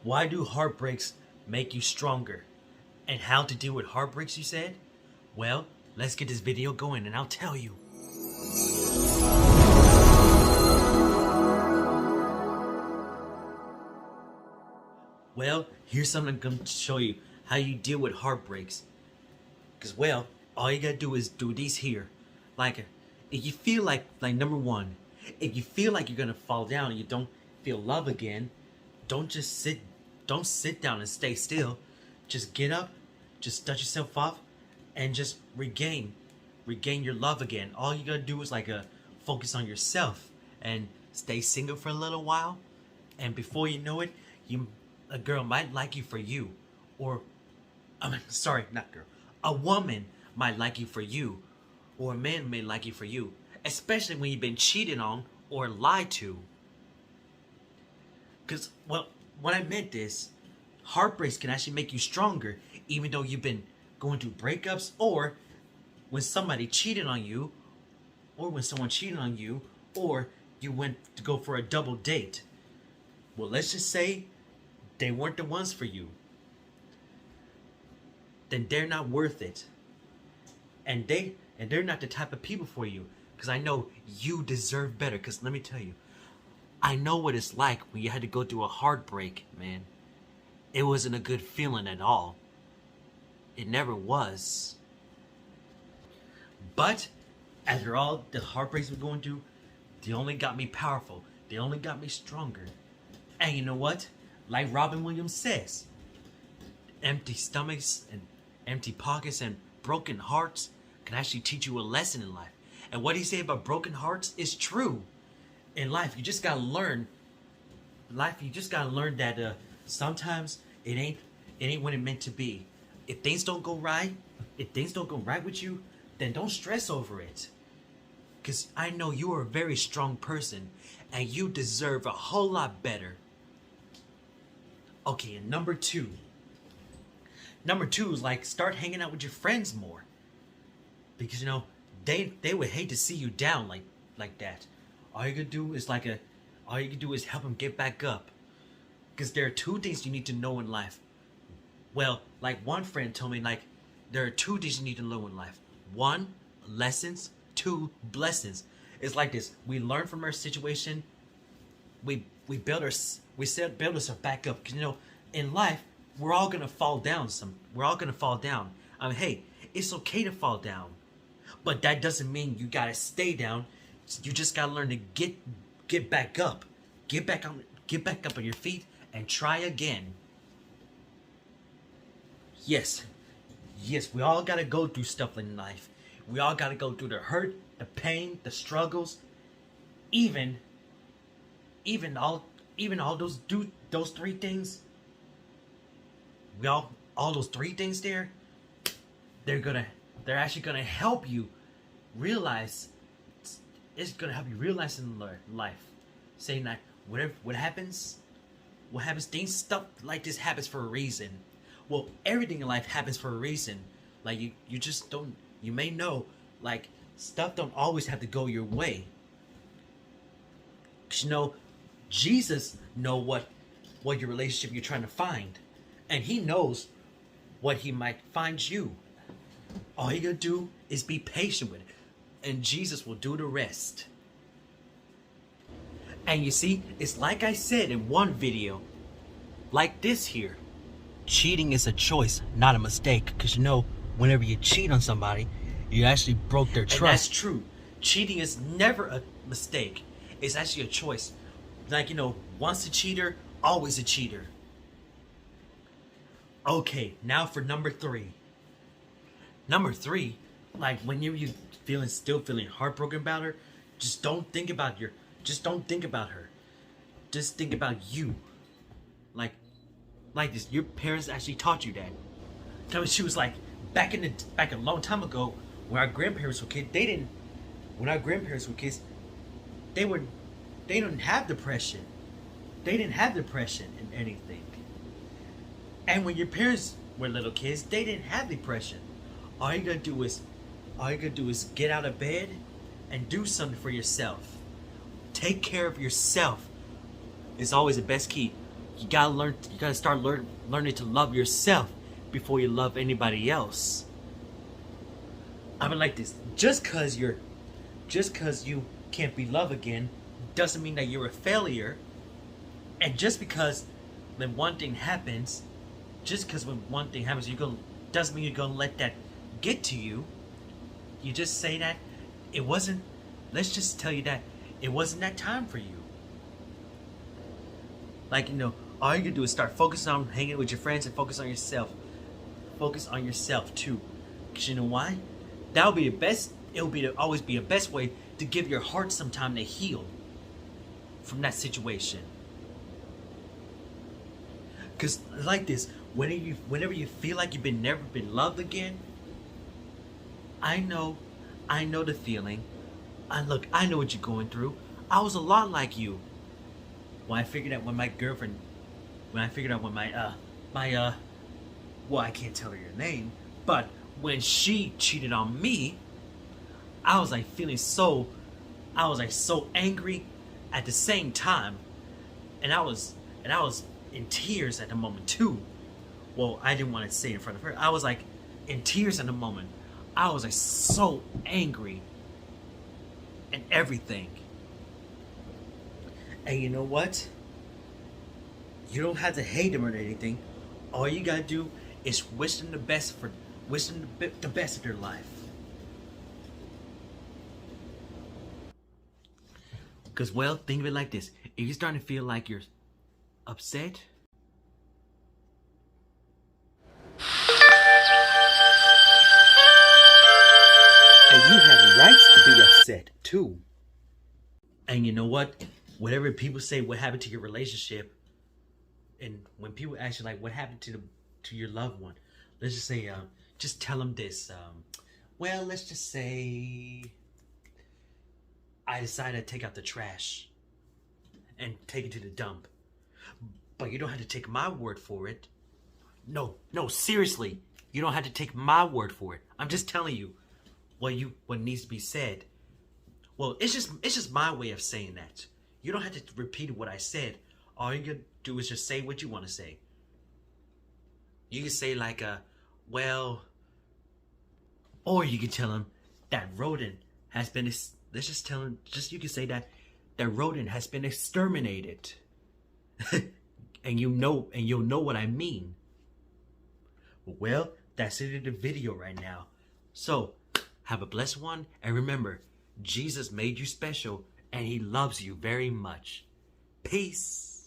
Why do heartbreaks make you stronger? And how to deal with heartbreaks, you said? Well, let's get this video going and I'll tell you. Well, here's something I'm going to show you how you deal with heartbreaks. Because, well, all you gotta do is do these here. Like, if you feel like number one, if you feel like you're gonna fall down and you don't feel love again, don't sit down and stay still. Just get up, just dust yourself off, and just regain your love again. All you gotta do is focus on yourself and stay single for a little while, and before you know it, a girl might like you for you, or sorry, not girl, a woman might like you for you, or a man may like you for you, especially when you've been cheated on or lied to. Because, well, what I meant is, heartbreaks can actually make you stronger, even though you've been going through breakups, or when somebody cheated on you, or when someone cheated on you, or you went to go for a double date. Well, let's just say they weren't the ones for you. Then they're not worth it. And they're not the type of people for you. Because I know you deserve better. Because let me tell you, I know what it's like when you had to go through a heartbreak, man. It wasn't a good feeling at all. It never was. But after all the heartbreaks we're going through, they only got me powerful. They only got me stronger. And you know what? Like Robin Williams says, empty stomachs and empty pockets and broken hearts can actually teach you a lesson in life. And what he said about broken hearts is true. In life, you just gotta learn. That sometimes it ain't what it meant to be. If things don't go right with you, then don't stress over it. Cause I know you are a very strong person, and you deserve a whole lot better. Okay, and number two is start hanging out with your friends more. Because they would hate to see you down like that. All you can do is help them get back up. Because there are two things you need to know in life. Well, like one friend told me, there are two things you need to know in life. One, lessons. Two, blessings. It's like this. We learn from our situation. We build ourselves back up. Because in life, we're all gonna fall down. I mean, hey, it's okay to fall down, but that doesn't mean you gotta stay down. You just gotta learn to get back up, get back up on your feet, and try again. Yes, we all gotta go through stuff in life. We all gotta go through the hurt, the pain, the struggles, even all those three things. All those three things there, they're actually gonna help you realize. It's gonna help you realize in life, saying that what happens, stuff like this happens for a reason. Well, everything in life happens for a reason. Like you just don't. You may know, stuff don't always have to go your way. 'Cause Jesus know what your relationship you're trying to find. And he knows what he might find you. All you gotta do is be patient with it. And Jesus will do the rest. And you see, it's like I said in one video. Like this here. Cheating is a choice, not a mistake. Because whenever you cheat on somebody, you actually broke their trust. And that's true. Cheating is never a mistake. It's actually a choice. Once a cheater, always a cheater. Okay, now for number three. Number three, when you still feeling heartbroken about her, just don't think about her. Just think about you. Like this. Your parents actually taught you that. Tell me, she was back a long time ago when our grandparents were kids. When our grandparents were kids, they didn't have depression. They didn't have depression in anything. And when your parents were little kids, they didn't have depression. All you gotta do is get out of bed and do something for yourself. Take care of yourself is always the best key. You gotta learn. You gotta start learning to love yourself before you love anybody else. I mean, like this. Just cause you can't be loved again, doesn't mean that you're a failure. And just because when one thing happens, you go doesn't mean you're gonna let that get to you. You just say that it wasn't. Let's just tell you that it wasn't that time for you. Like, all you can do is start focusing on hanging with your friends and focus on yourself. Focus on yourself too. Because you know why? That'll be the best. Always be the best way to give your heart some time to heal from that situation. Because like this, whenever you feel like you've never been loved again, I know the feeling. I know what you're going through. I was a lot like you. When I figured out when my well, I can't tell her your name, but when she cheated on me, I was so angry at the same time, and I was in tears at the moment too. Well, I didn't want to say it in front of her. I was like in tears in the moment. I was like so angry and everything. And you know what? You don't have to hate them or anything. All you gotta do is wish them the best of their life. Because, well, think of it like this. If you're starting to feel like you're upset, and you have rights to be upset too. And you know what? Whatever people say, what happened to your relationship, and when people ask you like, what happened to your loved one, let's just say, just tell them this. Well, let's just say I decided to take out the trash and take it to the dump. But you don't have to take my word for it. No, seriously. You don't have to take my word for it. I'm just telling you what needs to be said. Well, it's just my way of saying that. You don't have to repeat what I said. All you can do is just say what you want to say. You can say like well, or you can tell him that rodent has been, let's just tell him, you can say that rodent has been exterminated. and you'll know what I mean. Well, that's it in the video right now. So, have a blessed one, and remember, Jesus made you special, and he loves you very much. Peace.